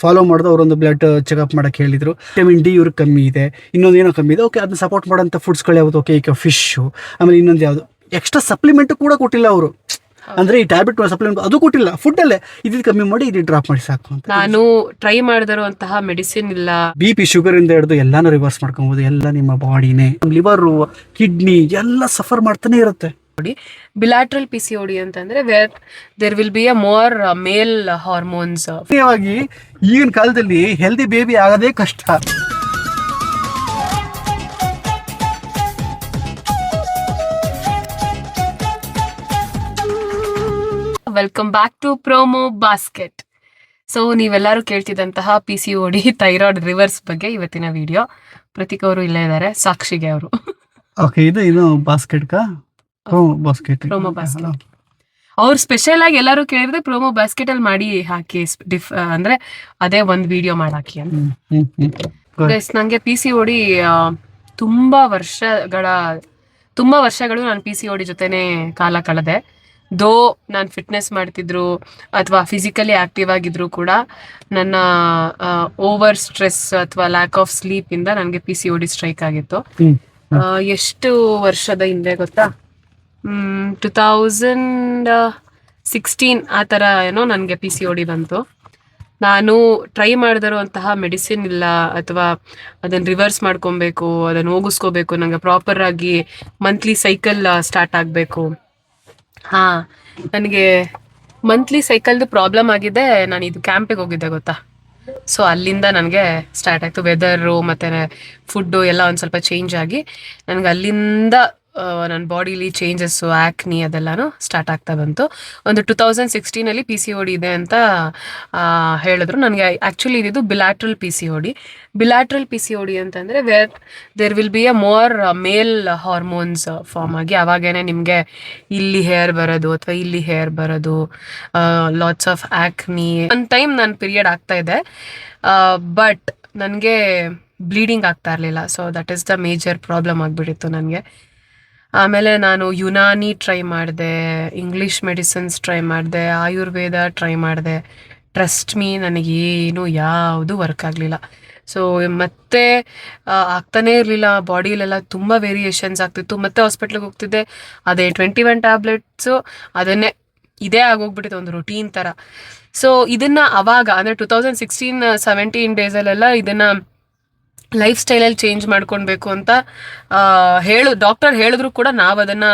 Follow ಮಾಡೋದು ಅವರೊಂದು blood checkup ಮಾಡಕ್ಕೆ ಹೇಳಿದ್ರು. ವಿಟಮಿನ್ ಡಿ ಇವ್ರಿಗೆ ಕಮ್ಮಿ ಇದೆ, ಇನ್ನೊಂದು ಏನೋ ಕಮ್ಮಿ ಇದೆ. ಓಕೆ, ಅದನ್ನ ಸಪೋರ್ಟ್ ಮಾಡೋಂಥ ಫುಡ್ಸ್ಗಳು ಯಾವುದು? ಓಕೆ, ಈಗ ಫಿಶ್ಶು, ಆಮೇಲೆ ಇನ್ನೊಂದು ಯಾವುದು ಎಕ್ಸ್ಟ್ರಾ ಸಪ್ಲಿಮೆಂಟು ಕೂಡ ಕೊಟ್ಟಿಲ್ಲ ಅವರು. ಅಂದರೆ ಈ ಟ್ಯಾಬ್ಲೆಟ್ ಸಪ್ಲಿಮೆಂಟ್ ಅದು ಕೊಟ್ಟಿಲ್ಲ, ಫುಡ್ಡಲ್ಲೇ ಇದು ಕಮ್ಮಿ ಮಾಡಿ ಇದು ಡ್ರಾಪ್ ಮಾಡಿ ಸಾಕು ಅಂತ. ನಾನು ಟ್ರೈ ಮಾಡಿದಿರುವಂತಹ ಮೆಡಿಸಿನ್ ಇಲ್ಲ. BP ಶುಗರ್ ಇಂದ ಹಿಡಿದು ಎಲ್ಲಾನು ರಿವರ್ಸ್ ಮಾಡ್ಕೊಬೋದು. ಎಲ್ಲ ನಿಮ್ಮ ಬಾಡಿನೇ, ಲಿವರು, ಕಿಡ್ನಿ ಎಲ್ಲ ಸಫರ್ ಮಾಡ್ತಾನೆ ಇರುತ್ತೆ. ಬಿಲಾಟ್ರಲ್ PCOD ಅಂತಂದ್ರೆ where there will be a more male hormones. ಮುಖ್ಯವಾಗಿ ಈಗಿನ ಕಾಲದಲ್ಲಿ ಹೆಲ್ದಿ ಬೇಬಿ ಆಗೋದೇ ಕಷ್ಟ. Welcome back to promo basket. So ನೀವೆಲ್ಲರೂ ಕೇಳ್ತಿದ್ದಂತಹ PCOD ಥೈರಾಯ್ಡ್ ರಿವರ್ಸ್ ಬಗ್ಗೆ ಇವತ್ತಿನ ವಿಡಿಯೋ. ಪ್ರತೀಕ್ ಅವರು ಇಲ್ಲೇ ಇದ್ದಾರೆ, ಸಾಕ್ಷಿಗೆ ಅವರು. ಓಕೆ, ಇದು ಬಾಸ್ಕೆಟ್ ಪ್ರೋಮೋ ಬಾಸ್ಕೆಟ್. ಅವ್ರು ಸ್ಪೆಷಲ್ ಆಗಿ ಎಲ್ಲರೂ ಕೇಳಿದ್ರೆ ಪ್ರೋಮೋ ಬಾಸ್ಕೆಟ್ ಅಲ್ಲಿ ಮಾಡಿ ಹಾಕಿ, ಅಂದ್ರೆ ಅದೇ ಒಂದ್ ವಿಡಿಯೋ ಮಾಡಾಕಿ ಅಂತ. ನಂಗೆ PCOD ತುಂಬಾ ವರ್ಷಗಳು ನಾನು PCOD ಜೊತೆನೆ ಕಾಲ ಕಳೆದೆ. ದೋ ನಾನು ಫಿಟ್ನೆಸ್ ಮಾಡ್ತಿದ್ರು ಅಥವಾ ಫಿಸಿಕಲಿ ಆಕ್ಟಿವ್ ಆಗಿದ್ರು ಕೂಡ ನನ್ನ ಓವರ್ ಸ್ಟ್ರೆಸ್ ಅಥವಾ ಲ್ಯಾಕ್ ಆಫ್ ಸ್ಲೀಪ್ ಇಂದ ನನಗೆ PCOD ಸ್ಟ್ರೈಕ್ ಆಗಿತ್ತು. ಎಷ್ಟು ವರ್ಷದ ಹಿಂದೆ ಗೊತ್ತಾ? 2016 ಆ ಥರ ಏನೋ ನನಗೆ PCOD ಬಂತು. ನಾನು ಟ್ರೈ ಮಾಡಿದಿರುವಂತಹ ಮೆಡಿಸಿನ್ ಇಲ್ಲ, ಅಥವಾ ಅದನ್ನು ರಿವರ್ಸ್ ಮಾಡ್ಕೊಬೇಕು, ಅದನ್ನು ಹೋಗಿಸ್ಕೋಬೇಕು, ನನಗೆ ಪ್ರಾಪರ್ ಆಗಿ ಮಂತ್ಲಿ ಸೈಕಲ್ ಸ್ಟಾರ್ಟ್ ಆಗಬೇಕು. ನನಗೆ ಮಂತ್ಲಿ ಸೈಕಲ್ದು ಪ್ರಾಬ್ಲಮ್ ಆಗಿದೆ. ನಾನು ಇದು ಕ್ಯಾಂಪಿಗೆ ಹೋಗಿದ್ದೆ ಗೊತ್ತಾ. ಸೊ ಅಲ್ಲಿಂದ ನನಗೆ ಸ್ಟಾರ್ಟ್ ಆಯಿತು. ವೆದರು ಮತ್ತು ಫುಡ್ಡು ಎಲ್ಲ ಒಂದು ಸ್ವಲ್ಪ ಚೇಂಜ್ ಆಗಿ ನನಗೆ ಅಲ್ಲಿಂದ ನನ್ನ ಬಾಡಿಲಿ ಚೇಂಜಸ್ಸು, ಆ್ಯಕ್ನಿ ಅದೆಲ್ಲನೂ ಸ್ಟಾರ್ಟ್ ಆಗ್ತಾ ಬಂತು. ಒಂದು 2016 PCOD ಇದೆ ಅಂತ ಹೇಳಿದ್ರು ನನಗೆ. ಆ್ಯಕ್ಚುಲಿ ಇದು ಬಿಲಾಟ್ರಲ್ PCOD ಅಂತಂದರೆ where there will be a more male hormones form ಆಗಿ ಅವಾಗೇನೆ ನಿಮಗೆ ಇಲ್ಲಿ ಹೇರ್ ಬರೋದು ಅಥವಾ ಇಲ್ಲಿ ಹೇರ್ ಬರೋದು, ಲಾಟ್ಸ್ ಆಫ್ ಆ್ಯಕ್ನಿ. ಒಂದು ಟೈಮ್ ನನ್ನ ಪೀರಿಯಡ್ ಆಗ್ತಾ ಇದೆ, ಬಟ್ ನನಗೆ ಬ್ಲೀಡಿಂಗ್ ಆಗ್ತಾ ಇರಲಿಲ್ಲ. So that is the major problem ಆಗಿಬಿಟ್ಟಿತ್ತು ನನಗೆ. ಆಮೇಲೆ ನಾನು ಯುನಾನಿ ಟ್ರೈ ಮಾಡಿದೆ, ಇಂಗ್ಲೀಷ್ ಮೆಡಿಸಿನ್ಸ್ ಟ್ರೈ ಮಾಡಿದೆ, ಆಯುರ್ವೇದ ಟ್ರೈ ಮಾಡಿದೆ. ಟ್ರಸ್ಟ್ ಮೀ, ನನಗೇನು ಯಾವುದು ವರ್ಕ್ ಆಗಲಿಲ್ಲ. ಸೊ ಮತ್ತೆ ಆಗ್ತಾನೇ ಇರಲಿಲ್ಲ. ಬಾಡಿಲೆಲ್ಲ ತುಂಬ ವೇರಿಯೇಷನ್ಸ್ ಆಗ್ತಿತ್ತು. ಮತ್ತೆ ಹಾಸ್ಪಿಟ್ಲಿಗೆ ಹೋಗ್ತಿದ್ದೆ, ಅದೇ 21 ಟ್ಯಾಬ್ಲೆಟ್ಸು, ಅದನ್ನೇ ಇದೇ ಆಗೋಗ್ಬಿಟ್ಟಿತ್ತು, ಒಂದು ರುಟೀನ್ ಥರ. ಸೊ ಇದನ್ನು ಅವಾಗ ಅಂದರೆ 2016-17 ಡೇಸಲ್ಲೆಲ್ಲ ಇದನ್ನು ಲೈಫ್ ಸ್ಟೈಲಲ್ಲಿ ಚೇಂಜ್ ಮಾಡ್ಕೊಳ್ಬೇಕು ಅಂತ ಡಾಕ್ಟರ್ ಹೇಳಿದ್ರು ಕೂಡ ನಾವು ಅದನ್ನು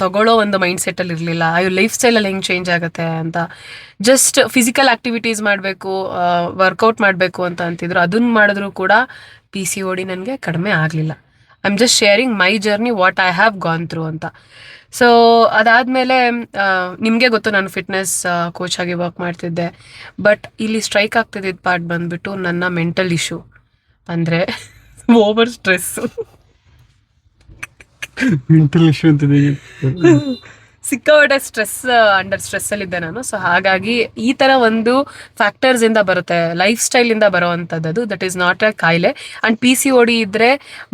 ತಗೊಳ್ಳೋ ಒಂದು ಮೈಂಡ್ ಸೆಟ್ಟಲ್ಲಿ ಇರಲಿಲ್ಲ. ಲೈಫ್ ಸ್ಟೈಲಲ್ಲಿ ಹೆಂಗೆ ಚೇಂಜ್ ಆಗುತ್ತೆ ಅಂತ. ಜಸ್ಟ್ ಫಿಸಿಕಲ್ ಆ್ಯಕ್ಟಿವಿಟೀಸ್ ಮಾಡಬೇಕು, ವರ್ಕೌಟ್ ಮಾಡಬೇಕು ಅಂತ ಅಂತಿದ್ರು. ಅದನ್ನು ಮಾಡಿದ್ರು ಕೂಡ PCOD ನನಗೆ ಕಡಿಮೆ ಆಗಲಿಲ್ಲ. I am just sharing my journey, what I have gone through ಅಂತ. ಸೊ ಅದಾದಮೇಲೆ ನಿಮಗೆ ಗೊತ್ತು, ನಾನು ಫಿಟ್ನೆಸ್ ಕೋಚ್ ಆಗಿ ವರ್ಕ್ ಮಾಡ್ತಿದ್ದೆ. ಬಟ್ ಇಲ್ಲಿ ಸ್ಟ್ರೈಕ್ ಆಗ್ತಿದ್ದಿದ್ದು ಪಾರ್ಟ್ ಬಂದುಬಿಟ್ಟು ನನ್ನ ಮೆಂಟಲ್ ಇಶ್ಯೂ, ಅಂದರೆ ಓವರ್ ಸ್ಟ್ರೆಸ್ಸು. ಮೆಂಟಲ್ ಇಶ್ಯೂ ಅಂತಿದೆ, ಸಿಕ್ಕಾಪಟ್ಟೆ ಅಂಡರ್ ಸ್ಟ್ರೆಸ್ಸಲ್ಲಿದ್ದೆ ನಾನು. ಸೊ ಹಾಗಾಗಿ ಈ ಥರ ಒಂದು ಫ್ಯಾಕ್ಟರ್ಸಿಂದ ಬರುತ್ತೆ, ಲೈಫ್ ಸ್ಟೈಲಿಂದ ಬರೋವಂಥದ್ದು. ದಟ್ ಈಸ್ ನಾಟ್ ಎ ಕಾಯಿಲೆ. ಆ್ಯಂಡ್ PCOD ಇದ್ದರೆ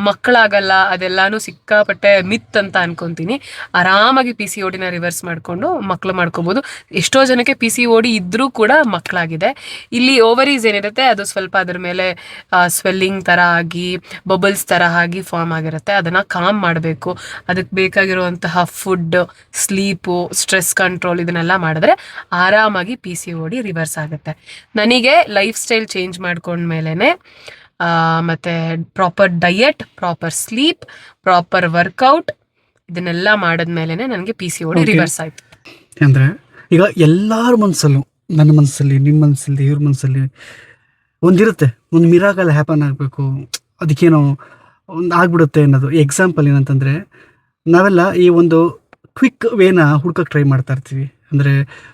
ಮಕ್ಕಳಾಗಲ್ಲ, ಅದೆಲ್ಲಾನು ಸಿಕ್ಕಾಪಟ್ಟೆ ಮಿತ್ ಅಂತ ಅನ್ಕೊತೀನಿ. ಆರಾಮಾಗಿ PCODನ ರಿವರ್ಸ್ ಮಾಡಿಕೊಂಡು ಮಕ್ಕಳು ಮಾಡ್ಕೋಬೋದು. ಎಷ್ಟೋ ಜನಕ್ಕೆ PCOD ಇದ್ದರೂ ಕೂಡ ಮಕ್ಕಳಾಗಿದೆ. ಇಲ್ಲಿ ಓವರೀಸ್ ಏನಿರುತ್ತೆ ಅದು ಸ್ವಲ್ಪ ಅದ್ರ ಮೇಲೆ ಸ್ವೆಲ್ಲಿಂಗ್ ಥರ ಆಗಿ, ಬಬಲ್ಸ್ ಥರ ಆಗಿ ಫಾರ್ಮ್ ಆಗಿರುತ್ತೆ. ಅದನ್ನು ಕಾಮ್ ಮಾಡಬೇಕು. ಅದಕ್ಕೆ ಬೇಕಾಗಿರುವಂತಹ ಫುಡ್, ಸ್ಲೀಪು, ಸ್ಟ್ರೆಸ್ ಕಂಟ್ರೋಲ್ ಇದನ್ನೆಲ್ಲ ಮಾಡಿದ್ರೆ ಆರಾಮಾಗಿ PCOD ರಿವರ್ಸ್ ಆಗುತ್ತೆ. ನನಗೆ ಲೈಫ್ ಸ್ಟೈಲ್ ಚೇಂಜ್ ಮಾಡ್ಕೊಂಡ್ಮೇಲೆ ಮತ್ತು proper diet, proper sleep, proper workout ಇದನ್ನೆಲ್ಲ ಮಾಡಿದ್ಮೇಲೆ ನನಗೆ PCOD ರಿವರ್ಸ್ ಆಯಿತು. ಅಂದರೆ ಈಗ ಎಲ್ಲರ ಮನಸ್ಸಲ್ಲೂ, ನನ್ನ ಮನಸ್ಸಲ್ಲಿ, ನಿಮ್ಮ ಮನಸ್ಸಲ್ಲಿ, ಇವ್ರ ಮನಸ್ಸಲ್ಲಿ ಒಂದಿರುತ್ತೆ, ಒಂದು ಮಿರಾಕಲ್ ಹ್ಯಾಪನ್ ಆಗಬೇಕು, ಅದಕ್ಕೇನೋ ಒಂದು ಆಗ್ಬಿಡುತ್ತೆ ಅನ್ನೋದು. ಎಕ್ಸಾಂಪಲ್ ಏನಂತಂದರೆ, ನಾವೆಲ್ಲ ಈ ಒಂದು ಕ್ವಿಕ್ ವೇನ ಹುಡ್ಕೋಕ್ಕೆ ಟ್ರೈ ಮಾಡ್ತಾ ಇರ್ತೀವಿ. ಅಂದರೆ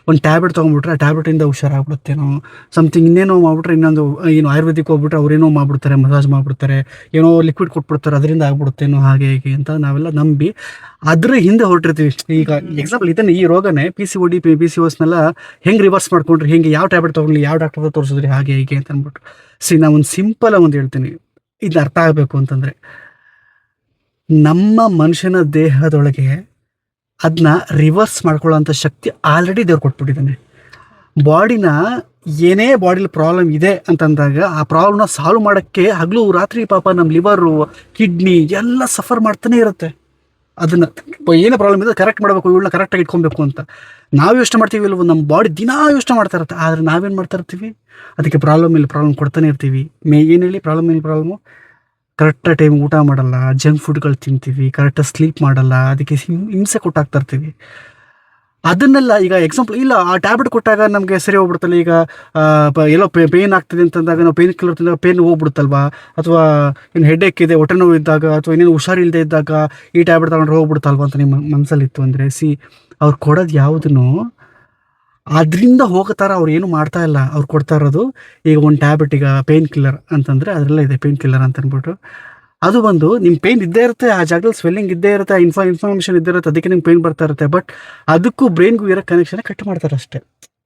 ಒಂದು ಟ್ಯಾಬ್ಲೆಟ್ ತೊಗೊಂಡ್ಬಿಟ್ರೆ ಆ ಟ್ಯಾಬ್ಲೆಟಿಂದ ಹುಷಾರಾಗ್ಬಿಡುತ್ತೇನೋ, ಸಮಥಿಂಗ್ ಇನ್ನೇನೋ ಮಾಡಿಬಿಟ್ರೆ ಇನ್ನೊಂದು ಏನು ಆಯುರ್ವೇದಿಕ್ ಹೋಗ್ಬಿಟ್ರೆ ಅವ್ರೇನೋ ಮಾಡಿಬಿಡ್ತಾರೆ, ಮಸಾಜ್ ಮಾಡಿಬಿಡ್ತಾರೆ, ಏನೋ ಲಿಕ್ವಿಡ್ ಕೊಟ್ಬಿಡ್ತಾರೆ, ಅದರಿಂದ ಆಗ್ಬಿಡುತ್ತೇನೋ ಹಾಗೆ ಹೀಗೆ ಅಂತ ನಾವೆಲ್ಲ ನಂಬಿ ಅದ್ರ ಹಿಂದೆ ಹೊರಟಿರ್ತೀವಿ. ಈಗ ಎಕ್ಸಾಂಪಲ್ ಇದನ್ನು, ಈ ರೋಗನೇ PCOD, PCOSನೆಲ್ಲ ಹೆಂಗೆ ರಿವರ್ಸ್ ಮಾಡ್ಕೊಂಡ್ರಿ, ಹೆಂಗೆ ಯಾವ ಟ್ಯಾಬ್ಲೆಟ್ ತೊಗೊಂಡ್ರಿ, ಯಾವ ಡಾಕ್ಟರ್ ತೋರಿಸಿದ್ರಿ, ಹಾಗೆ ಹೀಗೆ ಅಂತ ಅಂದ್ಬಿಟ್ಟು. ನಾನು ಒಂದು ಸಿಂಪಲ್ ಒಂದು ಹೇಳ್ತೀನಿ, ಇದು ಅರ್ಥ ಆಗಬೇಕು ಅಂತಂದರೆ, ನಮ್ಮ ಮನುಷ್ಯನ ದೇಹದೊಳಗೆ ಅದನ್ನ ರಿವರ್ಸ್ ಮಾಡ್ಕೊಳ್ಳೋಂಥ ಶಕ್ತಿ ಆಲ್ರೆಡಿ ದೇವ್ರು ಕೊಟ್ಬಿಟ್ಟಿದ್ದಾನೆ. ಬಾಡಿನ ಏನೇ ಬಾಡಿಲಿ ಪ್ರಾಬ್ಲಮ್ ಇದೆ ಅಂತಂದಾಗ ಆ ಪ್ರಾಬ್ಲಮ್ನ ಸಾಲ್ವ್ ಮಾಡೋಕ್ಕೆ ಹಗಲು ರಾತ್ರಿ ಪಾಪ ನಮ್ಮ ಲಿವರು ಕಿಡ್ನಿ ಎಲ್ಲ ಸಫರ್ ಮಾಡ್ತಾನೆ ಇರುತ್ತೆ. ಅದನ್ನು ಏನೇ ಪ್ರಾಬ್ಲಮ್ ಇದೆ ಕರೆಕ್ಟ್ ಮಾಡಬೇಕು, ಇವಳನ್ನ ಕರೆಕ್ಟಾಗಿ ಇಟ್ಕೊಬೇಕು ಅಂತ ನಾವು ಯೋಚನೆ ಮಾಡ್ತೀವಿ ಇಲ್ವ, ನಮ್ಮ ಬಾಡಿ ದಿನಾ ಯೋಚನೆ ಮಾಡ್ತಾ ಇರುತ್ತೆ. ಆದರೆ ನಾವೇನು ಮಾಡ್ತಾ ಇರ್ತೀವಿ, ಅದಕ್ಕೆ ಪ್ರಾಬ್ಲಮ್ ಕೊಡ್ತಾನೆ ಇರ್ತೀವಿ. ಏನು ಹೇಳಿ ಪ್ರಾಬ್ಲಮು, ಕರೆಕ್ಟಾಗಿ ಟೈಮ್ ಊಟ ಮಾಡಲ್ಲ, ಜಂಕ್ ಫುಡ್ಗಳು ತಿಂತೀವಿ, ಕರೆಕ್ಟಾಗಿ ಸ್ಲೀಪ್ ಮಾಡಲ್ಲ, ಅದಕ್ಕೆ ಹಿಂಸೆ ಕೊಟ್ಟಾಗ್ತಾ ಇರ್ತೀವಿ. ಅದನ್ನೆಲ್ಲ ಈಗ ಎಕ್ಸಾಂಪಲ್ ಇಲ್ಲ, ಆ ಟ್ಯಾಬ್ಲೆಟ್ ಕೊಟ್ಟಾಗ ನಮಗೆ ಸರಿ ಹೋಗ್ಬಿಡುತ್ತಲ್ಲ. ಈಗ ಎಲ್ಲೋ ಪೇಯ್ನ್ ಆಗ್ತಿದೆ ಅಂತಂದಾಗ ನಾವು ಪೇಯ್ನ್ ಕಿಲ್ಲರ್ ತಿಂದಾಗ ಪೇಯ್ನ್ ಹೋಗ್ಬಿಡುತ್ತಲ್ವಾ, ಅಥವಾ ಏನು ಹೆಡ್ಏಕ್ ಇದೆ, ಹೊಟ್ಟೆ ನೋವು ಇದ್ದಾಗ, ಅಥವಾ ಇನ್ನೇನು ಹುಷಾರಿಲ್ಲದೆ ಇದ್ದಾಗ ಈ ಟ್ಯಾಬ್ಲೆಟ್ ತಗೊಂಡ್ರೆ ಹೋಗ್ಬಿಡುತ್ತಲ್ವಾ ಅಂತ ನಿಮ್ಮ ಮನಸ್ಸಲ್ಲಿತ್ತು ಅಂದರೆ, ಅವ್ರು ಕೊಡೋದು ಯಾವುದನ್ನು ಅದರಿಂದ ಹೋಗೋ ಥರ ಅವ್ರು ಏನು ಮಾಡ್ತಾ ಇಲ್ಲ. ಅವ್ರು ಕೊಡ್ತಾ ಇರೋದು ಈಗ ಒಂದು ಟ್ಯಾಬ್ಲೆಟ್, ಈಗ ಪೇಯ್ನ್ ಕಿಲ್ಲರ್ ಅಂತಂದರೆ ಅದರಲ್ಲೇ ಇದೆ ಪೇಯ್ನ್ ಕಿಲ್ಲರ್ ಅಂತ ಅಂದ್ಬಿಟ್ಟು, ಅದು ಬಂದು ನಿಮ್ಮ ಪೇಯ್ನ್ ಇದ್ದೇ ಇರುತ್ತೆ, ಆ ಜಾಗದಲ್ಲಿ ಸ್ವೆಲ್ಲಿಂಗ್ ಇದ್ದೇ ಇರುತ್ತೆ, ಇನ್ಫಾರ್ಮೇಷನ್ ಇದ್ದೇ ಇರುತ್ತೆ, ಅದಕ್ಕೆ ನಿಮ್ಗೆ ಪೇಯ್ನ್ ಬರ್ತಾ ಇರುತ್ತೆ. ಬಟ್ ಅದಕ್ಕೂ ಬ್ರೈನ್ಗೂ ಇರೋ ಕನೆಕ್ಷನ್ ಕಟ್ ಮಾಡ್ತಾರೆ ಅಷ್ಟೇ.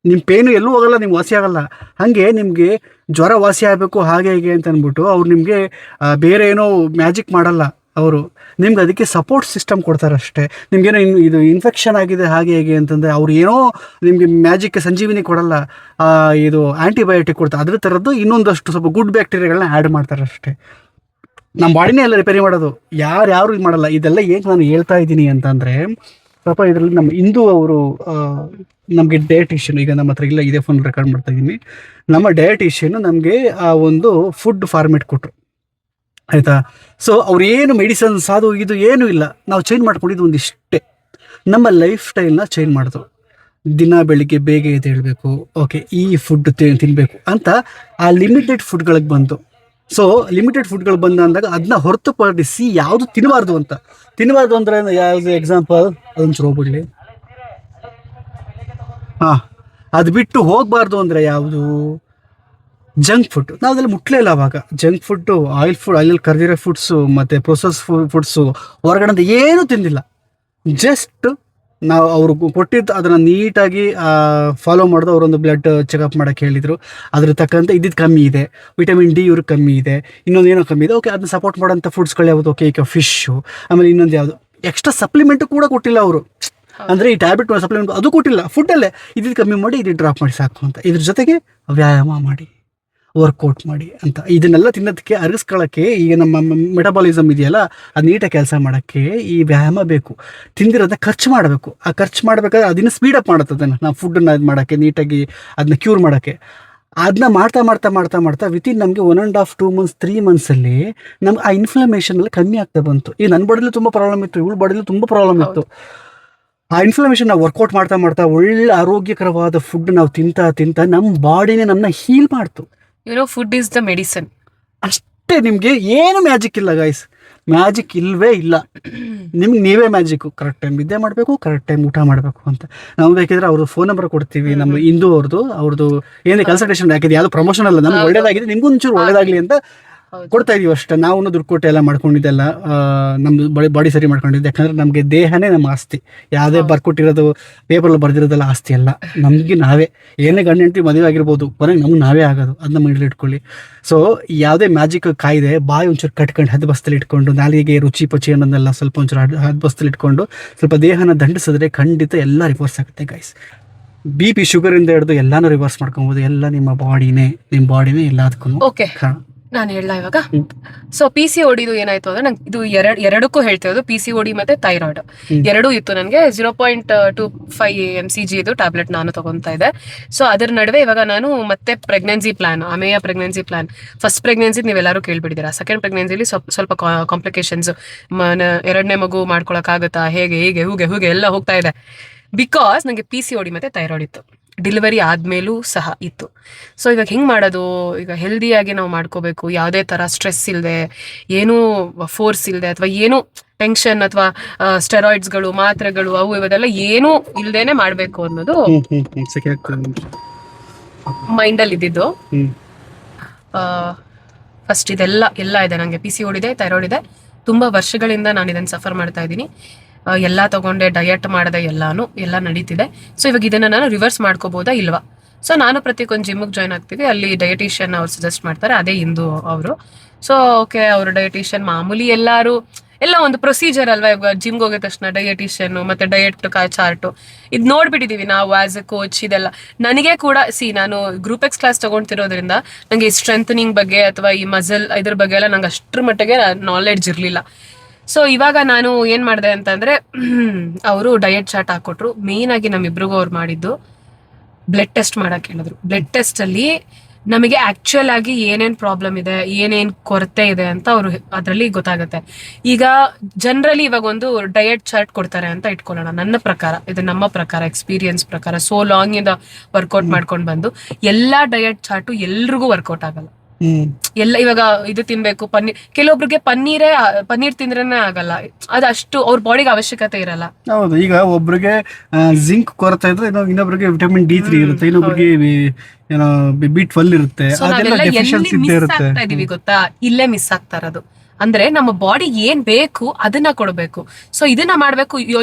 ನಿಮ್ಮ ಪೇಯ್ನು ಎಲ್ಲೂ ಹೋಗಲ್ಲ, ನಿಮ್ಗೆ ವಾಸಿ ಆಗಲ್ಲ. ಹಾಗೆ ನಿಮಗೆ ಜ್ವರ ವಾಸಿ ಆಗಬೇಕು ಹಾಗೆ ಹೀಗೆ ಅಂತ ಅಂದ್ಬಿಟ್ಟು ಅವ್ರು ನಿಮಗೆ ಬೇರೆ ಏನೋ ಮ್ಯಾಜಿಕ್ ಮಾಡಲ್ಲ. ಅವರು ನಿಮ್ಗೆ ಅದಕ್ಕೆ ಸಪೋರ್ಟ್ ಸಿಸ್ಟಮ್ ಕೊಡ್ತಾರೆ ಅಷ್ಟೇ. ನಿಮಗೇನೋ ಇದು ಇನ್ಫೆಕ್ಷನ್ ಆಗಿದೆ ಹಾಗೆ ಹೇಗೆ ಅಂತಂದರೆ ಅವ್ರು ಏನೋ ನಿಮಗೆ ಮ್ಯಾಜಿಕ್ಕೆ ಸಂಜೀವಿನಿ ಕೊಡಲ್ಲ, ಇದು ಆ್ಯಂಟಿಬಯೋಟಿಕ್ ಕೊಡ್ತಾರೆ. ಅದ್ರ ಥರದ್ದು ಇನ್ನೊಂದಷ್ಟು ಸ್ವಲ್ಪ ಗುಡ್ ಬ್ಯಾಕ್ಟೀರಿಯಾಗಳನ್ನ ಆ್ಯಡ್ ಮಾಡ್ತಾರೆ ಅಷ್ಟೇ. ನಮ್ಮ ಬಾಡಿನೇ ಎಲ್ಲ ರಿಪೇರಿ ಮಾಡೋದು, ಯಾರು ಇದು ಮಾಡಲ್ಲ. ಇದೆಲ್ಲ ಏನು ನಾನು ಹೇಳ್ತಾ ಇದ್ದೀನಿ ಅಂತಂದರೆ, ಪಾಪ ಇದರಲ್ಲಿ ನಮ್ಮ ಇಂದು ಅವರು ನಮಗೆ ಡಯಟಿಷಿಯನ್, ಈಗ ನಮ್ಮ ಹತ್ರ ಇಲ್ಲ, ಇದೇ ಫೋನ್ ರೆಕಾರ್ಡ್ ಮಾಡ್ತಾ ಇದ್ದೀನಿ, ನಮ್ಮ ಡಯಟಿಷಿಯನ್ ನಮಗೆ ಆ ಒಂದು ಫುಡ್ ಫಾರ್ಮೇಟ್ ಕೊಟ್ಟರು, ಆಯಿತಾ. ಸೊ ಅವ್ರೇನು ಮೆಡಿಸನ್ಸ್ ಅದು ಇದು ಏನೂ ಇಲ್ಲ, ನಾವು ಚೇಂಜ್ ಮಾಡ್ಕೊಂಡಿದ್ದು ಒಂದಿಷ್ಟೇ, ನಮ್ಮ ಲೈಫ್ ಸ್ಟೈಲ್ನ ಚೇಂಜ್ ಮಾಡಿದ್ರು. ದಿನ ಬೆಳಿಗ್ಗೆ ಬೇಗ ಎದ್ದೇಳಬೇಕು, ಓಕೆ ಈ ಫುಡ್ ತಿನ್ನಬೇಕು ಅಂತ ಆ ಲಿಮಿಟೆಡ್ ಫುಡ್ಗಳಿಗೆ ಬಂತು. ಸೊ ಲಿಮಿಟೆಡ್ ಫುಡ್ಗಳು ಬಂದಾಗ ಅದನ್ನ ಹೊರತುಪಡಿಸಿ ಯಾವುದು ತಿನ್ನಬಾರ್ದು ಅಂದರೆ ಯಾವುದು ಎಕ್ಸಾಂಪಲ್ ಅದೊಂದು ಹೋಗ್ಬಿಡ್ಲಿ, ಅದು ಬಿಟ್ಟು ಹೋಗಬಾರ್ದು ಅಂದರೆ ಯಾವುದು, ಜಂಕ್ ಫುಡ್. ನಾವು ಅದರಲ್ಲಿ ಮುಟ್ಲೇ ಇಲ್ಲ ಅವಾಗ. ಜಂಕ್ ಫುಡ್ಡು, ಆಯಿಲಲ್ಲಿ ಕರೆದಿರೋ ಫುಡ್ಸು ಮತ್ತು ಪ್ರೊಸೆಸ್ ಫುಡ್ಸು ಹೊರಗಡೆ ಏನೂ ತಿಂದಿಲ್ಲ. ಜಸ್ಟ್ ನಾವು ಅವರು ಕೊಟ್ಟಿದ್ದು ಅದನ್ನು ನೀಟಾಗಿ ಫಾಲೋ ಮಾಡಿದು. ಅವರೊಂದು ಬ್ಲಡ್ ಚೆಕಪ್ ಮಾಡೋಕ್ಕೆ ಹೇಳಿದರು, ಅದ್ರ ತಕ್ಕಂತೆ ಇದ್ದಿದ್ದು ಕಮ್ಮಿ ಇದೆ, ವಿಟಮಿನ್ ಡಿ ಇವ್ರಿಗೆ ಕಮ್ಮಿ ಇದೆ, ಇನ್ನೊಂದು ಏನೋ ಕಮ್ಮಿ ಇದೆ, ಓಕೆ ಅದನ್ನ ಸಪೋರ್ಟ್ ಮಾಡೋಂಥ ಫುಡ್ಸ್ಗಳು ಯಾವುದು, ಓಕೆ ಈಗ ಫಿಶ್ಶು, ಆಮೇಲೆ ಇನ್ನೊಂದು ಯಾವುದು ಎಕ್ಸ್ಟ್ರಾ ಸಪ್ಲಿಮೆಂಟು ಕೂಡ ಕೊಟ್ಟಿಲ್ಲ ಅವರು. ಅಂದರೆ ಈ ಟ್ಯಾಬ್ಲೆಟ್ ಸಪ್ಲಿಮೆಂಟ್ ಅದು ಕೊಟ್ಟಿಲ್ಲ, ಫುಡ್ಡಲ್ಲೇ ಇದ್ದಿದ್ದು ಕಮ್ಮಿ ಮಾಡಿ ಇದು ಡ್ರಾಪ್ ಮಾಡಿ ಸಾಕು ಅಂತ. ಇದ್ರ ಜೊತೆಗೆ ವ್ಯಾಯಾಮ ಮಾಡಿ, ವರ್ಕೌಟ್ ಮಾಡಿ ಅಂತ. ಇದನ್ನೆಲ್ಲ ತಿನ್ನೋದಕ್ಕೆ ಅರಗಿಸ್ಕೊಳ್ಳೋಕ್ಕೆ, ಈಗ ನಮ್ಮ ಮೆಟಬಾಲಿಸಮ್ ಇದೆಯಲ್ಲ ಅದು ನೀಟಾಗಿ ಕೆಲಸ ಮಾಡೋಕ್ಕೆ ಈ ವ್ಯಾಯಾಮ ಬೇಕು. ತಿಂದಿರೋದನ್ನ ಖರ್ಚು ಮಾಡಬೇಕು. ಆ ಖರ್ಚು ಮಾಡಬೇಕಾದ್ರೆ ಅದನ್ನು ಸ್ಪೀಡಪ್ ಮಾಡುತ್ತೆ, ಅದನ್ನು ನಾವು ಫುಡ್ಡನ್ನು ಇದು ಮಾಡೋಕ್ಕೆ, ನೀಟಾಗಿ ಅದನ್ನ ಕ್ಯೂರ್ ಮಾಡೋಕ್ಕೆ. ಅದನ್ನ ಮಾಡ್ತಾ ವಿತಿನ್ ನಮಗೆ 1.5 2 months 3 monthsಲ್ಲಿ ನಮ್ಗೆ ಆ ಇನ್ಫ್ಲಮೇಷನ್ ಎಲ್ಲ ಕಮ್ಮಿ ಆಗ್ತಾ ಬಂತು. ಈಗ ನನ್ನ ಬಾಡಿಲಿ ತುಂಬ ಪ್ರಾಬ್ಲಮ್ ಇತ್ತು, ಇವಳ ಬಾಡಿಲಿ ತುಂಬ ಪ್ರಾಬ್ಲಮ್ ಇತ್ತು. ಆ ಇನ್ಫ್ಲಮೇಷನ್ ನಾವು ವರ್ಕೌಟ್ ಮಾಡ್ತಾ ಒಳ್ಳೆ ಆರೋಗ್ಯಕರವಾದ ಫುಡ್ ನಾವು ತಿಂತಾ ನಮ್ಮ ಬಾಡಿನೇ ನಮ್ಮನ್ನ ಹೀಲ್ ಮಾಡ್ತು. ಫುಡ್ ಈಸ್ ದ ಮೆಡಿಸಿನ್ ಅಷ್ಟೇ. ನಿಮಗೆ ಏನು ಮ್ಯಾಜಿಕ್ ಇಲ್ಲ ಗೈಸ್, ಮ್ಯಾಜಿಕ್ ಇಲ್ಲವೇ ಇಲ್ಲ. ನಿಮ್ಗೆ ನೀವೇ ಮ್ಯಾಜಿಕ್ಕು. ಕರೆಕ್ಟ್ ಟೈಮ್ ನಿದ್ದೆ ಮಾಡಬೇಕು, ಕರೆಕ್ಟ್ ಟೈಮ್ ಊಟ ಮಾಡಬೇಕು ಅಂತ. ನಾವು ಬೇಕಿದ್ರೆ ಅವ್ರದ್ದು ಫೋನ್ ನಂಬರ್ ಕೊಡ್ತೀವಿ, ನಮ್ಮ ಇಂದು ಅವ್ರದ್ದು ಏನೇ ಕನ್ಸಲ್ಟೇಷನ್, ಯಾಕಿದೆ ಯಾವುದು ಪ್ರಮೋಷನ್ ಅಲ್ಲ, ನಮ್ಗೆ ಒಳ್ಳೇದಾಗಿದೆ, ನಿಮ್ಗೂ ಒಂಚೂರು ಒಳ್ಳೇದಾಗಲಿ ಅಂತ ಕೊಡ್ತಾ ಇದೀವಿ ಅಷ್ಟೇ. ನಾವು ದುಡ್ಡು ಕೊಟ್ಟು ಎಲ್ಲ ಮಾಡ್ಕೊಂಡಿದ್ದೆಲ್ಲ ನಮ್ದು ಬಾಡಿ ಸರಿ ಮಾಡ್ಕೊಂಡಿದ್ದೆ. ಯಾಕಂದ್ರೆ ನಮಗೆ ದೇಹನೇ ನಮ್ಮ ಆಸ್ತಿ. ಯಾವುದೇ ಬರ್ಕೊಟ್ಟಿರೋದು ಪೇಪರಲ್ಲಿ ಬರ್ದಿರೋದೆಲ್ಲ ಆಸ್ತಿ ಅಲ್ಲ, ನಮಗೆ ನಾವೇ. ಏನೇ ಗಂಡ ಹೆಂಡತಿ ಮದುವೆ ಆಗಿರ್ಬೋದು, ಕೊನೆಗೆ ನಮ್ಗೆ ನಾವೇ ಆಗೋದು, ಅದನ್ನ ಮೈಂಡಲ್ಲಿ ಇಟ್ಕೊಳ್ಳಿ. ಸೊ ಯಾವುದೇ ಮ್ಯಾಜಿಕ್ ಕಾಯ್ದೆ ಬಾಯಿ ಒಂಚೂರು ಕಟ್ಕೊಂಡು ಹದ್ಬಸ್ತಲ್ಲಿ ಇಟ್ಕೊಂಡು, ನಾಲಿಗೆ ರುಚಿ ಪಚಿ ಅನ್ನೋದನ್ನೆಲ್ಲ ಸ್ವಲ್ಪ ಒಂಚೂರು ಹದ್ಬಸ್ತಲ್ಲಿ ಇಟ್ಕೊಂಡು ಸ್ವಲ್ಪ ದೇಹನ ದಂಡಿಸಿದ್ರೆ ಖಂಡಿತ ಎಲ್ಲ ರಿವರ್ಸ್ ಆಗುತ್ತೆ ಗೈಸ್. BP ಶುಗರಿಂದ ಹಿಡಿದು ಎಲ್ಲಾನು ರಿವರ್ಸ್ ಮಾಡ್ಕೊಬೋದು. ಎಲ್ಲ ನಿಮ್ಮ ಬಾಡಿನೇ ಎಲ್ಲದಕ್ಕೂ. ಓಕೆ, ನಾನು ಹೇಳ ಇವಾಗ. ಸೊ PCOD ಏನಾಯ್ತು ಅಂದ್ರೆ, ನಂಗೆ ಇದು ಎರಡಕ್ಕೂ ಹೇಳ್ತಿರೋದು, PCOD ಮತ್ತೆ ಥೈರಾಯ್ಡ್ ಎರಡೂ ಇತ್ತು. ನನಗೆ 0.25 mcg ಇದು ಟ್ಯಾಬ್ಲೆಟ್ ನಾನು ತಗೊಂತಾ ಇದ್ದೆ. ಸೊ ಅದ್ರ ನಡುವೆ ಇವಾಗ ನಾನು ಮತ್ತೆ pregnancy plan, Ameya pregnancy plan. First pregnancy ನೀವೆಲ್ಲರೂ ಕೇಳ್ಬಿಟ್ಟಿದ್ದೀರಾ. ಸೆಕೆಂಡ್ ಪ್ರೆಗ್ನೆನ್ಸಿಲಿ ಸ್ವಲ್ಪ ಕಾಂಪ್ಲಿಕೇಶನ್ಸ್, ಎರಡನೇ ಮಗು ಮಾಡ್ಕೊಳಕ್ಕಾಗತ್ತಾ, ಹೇಗೆ ಹೀಗೆ ಎಲ್ಲ ಹೋಗ್ತಾ ಇದೆ. ಬಿಕಾಸ್ ನನಗೆ PCOD ಮತ್ತೆ ಥೈರಾಯ್ಡ್ ಇತ್ತು, ಡೆಲಿವರಿ ಆದ್ಮೇಲೂ ಸಹ ಇತ್ತು. ಸೊ ಇವಾಗ ಹೆಂಗೆ ಮಾಡೋದು? ಈಗ ಹೆಲ್ದಿಯಾಗಿ ನಾವು ಮಾಡ್ಕೋಬೇಕು, ಯಾವುದೇ ಥರ ಸ್ಟ್ರೆಸ್ ಇಲ್ಲದೆ, ಏನೂ ಫೋರ್ಸ್ ಇಲ್ಲದೆ, ಅಥವಾ ಏನೂ ಟೆನ್ಷನ್ ಅಥವಾ ಸ್ಟೆರಾಯ್ಡ್ಸ್ಗಳು, ಮಾತ್ರೆಗಳು, ಅವು ಇವದೆಲ್ಲ ಏನೂ ಇಲ್ಲದೇನೆ ಮಾಡಬೇಕು ಅನ್ನೋದು ಮೈಂಡಲ್ಲಿ ಇದ್ದಿದ್ದು. ಫಸ್ಟ್ ಎಲ್ಲ ಇದೆ ನನಗೆ. PCOD ಇದೆ, ಥೈರಾಯ್ಡ್ ಇದೆ. ತುಂಬ ವರ್ಷಗಳಿಂದ ನಾನು ಇದನ್ನು ಸಫರ್ ಮಾಡ್ತಾ ಇದ್ದೀನಿ. ಎಲ್ಲ ತಗೊಂಡೆ, ಡಯಟ್ ಮಾಡಿದೆ, ಎಲ್ಲ ನಡೀತಿದೆ. ಸೊ ಇವಾಗ ಇದನ್ನು ನಾನು ರಿವರ್ಸ್ ಮಾಡ್ಕೋಬೋದಾ ಇಲ್ವಾ? ಸೊ ನಾನು ಪ್ರತಿಯೊಂದು ಜಿಮ್ಗೆ ಜಾಯ್ನ್ ಆಗ್ತೀವಿ, ಅಲ್ಲಿ ಡಯಟಿಷಿಯನ್ ಅವ್ರು ಸಜೆಸ್ಟ್ ಮಾಡ್ತಾರೆ, ಅದೇ ಇಂದು ಅವರು. ಸೊ ಓಕೆ, ಅವರು ಡಯಟಿಷಿಯನ್ ಮಾಮೂಲಿ ಎಲ್ಲರೂ ಎಲ್ಲ ಒಂದು ಪ್ರೊಸೀಜರ್ ಅಲ್ವಾ. ಇವಾಗ ಜಿಮ್ಗೆ ಹೋಗಿದ ತಕ್ಷಣ ಡಯಟಿಷಿಯನ್ ಮತ್ತೆ ಡಯಟ್ ಚಾರ್ಟು ಇದು ನೋಡ್ಬಿಟ್ಟಿದೀವಿ ನಾವು ಆಸ್ ಎ ಕೋಚ್. ಇದೆಲ್ಲ ನನಗೆ ಕೂಡ ನಾನು ಗ್ರೂಪ್ ಎಕ್ಸ್ ಕ್ಲಾಸ್ ತಗೊಂತಿರೋದ್ರಿಂದ ನಂಗೆ ಈ ಸ್ಟ್ರೆಂಥನಿಂಗ್ ಬಗ್ಗೆ ಅಥವಾ ಈ ಮಸಲ್ ಇದ್ರ ಬಗ್ಗೆ ಎಲ್ಲ ನಂಗೆ ಅಷ್ಟ್ರ ಮಟ್ಟಿಗೆ ನಾಲೆಡ್ಜ್ ಇರಲಿಲ್ಲ. ಸೊ ಇವಾಗ ನಾನು ಏನ್ ಮಾಡಿದೆ ಅಂತಂದ್ರೆ ಅವರು ಡಯಟ್ ಚಾರ್ಟ್ ಹಾಕೊಟ್ರು. ಮೇನ್ ಆಗಿ ನಮ್ಮಿಬ್ರಿಗೂ ಅವ್ರು ಮಾಡಿದ್ದು ಬ್ಲಡ್ ಟೆಸ್ಟ್ ಮಾಡಕ್ ಹೇಳಿದ್ರು. ಬ್ಲಡ್ ಟೆಸ್ಟ್ ಅಲ್ಲಿ ನಮಗೆ ಆಕ್ಚುಯಲ್ ಆಗಿ ಏನೇನ್ ಪ್ರಾಬ್ಲಮ್ ಇದೆ, ಏನೇನ್ ಕೊರತೆ ಇದೆ ಅಂತ ಅವರು ಅದರಲ್ಲಿ ಗೊತ್ತಾಗುತ್ತೆ. ಈಗ ಜನರಲಿ ಇವಾಗ ಒಂದು ಡಯಟ್ ಚಾರ್ಟ್ ಕೊಡ್ತಾರೆ ಅಂತ ಇಟ್ಕೊಳ್ಳೋಣ. ನನ್ನ ಪ್ರಕಾರ, ಇದು ನಮ್ಮ ಪ್ರಕಾರ, ಎಕ್ಸ್ಪೀರಿಯನ್ಸ್ ಪ್ರಕಾರ, ಸೋ ಲಾಂಗ್ ಇಂದ ವರ್ಕೌಟ್ ಮಾಡ್ಕೊಂಡು ಬಂದು ಎಲ್ಲಾ ಡಯಟ್ ಚಾರ್ಟು ಎಲ್ರಿಗೂ ವರ್ಕೌಟ್ ಆಗಲ್ಲ. ಎಲ್ಲ ಇವಾಗ ಇದು ತಿನ್ಬೇಕು ಪನ್ನೀರ್, ಕೆಲವೊಬ್ರಿಗೆ ಪನ್ನೀರ್ ತಿಂದ್ರೇನೆ ಆಗಲ್ಲ, ಅದಷ್ಟು ಅವ್ರ ಬಾಡಿಗೆ ಅವಶ್ಯಕತೆ ಇರಲ್ಲ. ಹೌದು, ಈಗ ಒಬ್ರಿಗೆ ಜಿಂಕ್ ಕೊರತೆ ಇದ್ರೆ ಇನ್ನೊಬ್ರಿಗೆ ವಿಟಮಿನ್ D3 ಇರುತ್ತೆ, ಇನ್ನೊಬ್ರಿಗೆ ಏನೋ B12 ಇರುತ್ತೆ. ಅದೆಲ್ಲ ಡೆಫಿಷಿಯನ್ಸಿ ಇರುತ್ತೆ. ಇದೀವಿ ಗೊತ್ತಾ, ಇಲ್ಲೇ ಮಿಸ್ ಆಗ್ತಾ ಇರೋದು. ಅಂದ್ರೆ ನಮ್ಮ ಬಾಡಿ ಏನ್ ಬೇಕು ಅದನ್ನ ಕೊಡ್ಬೇಕು. ಸೊ ಇದನ್ನ ಮಾಡ್ಬೇಕು.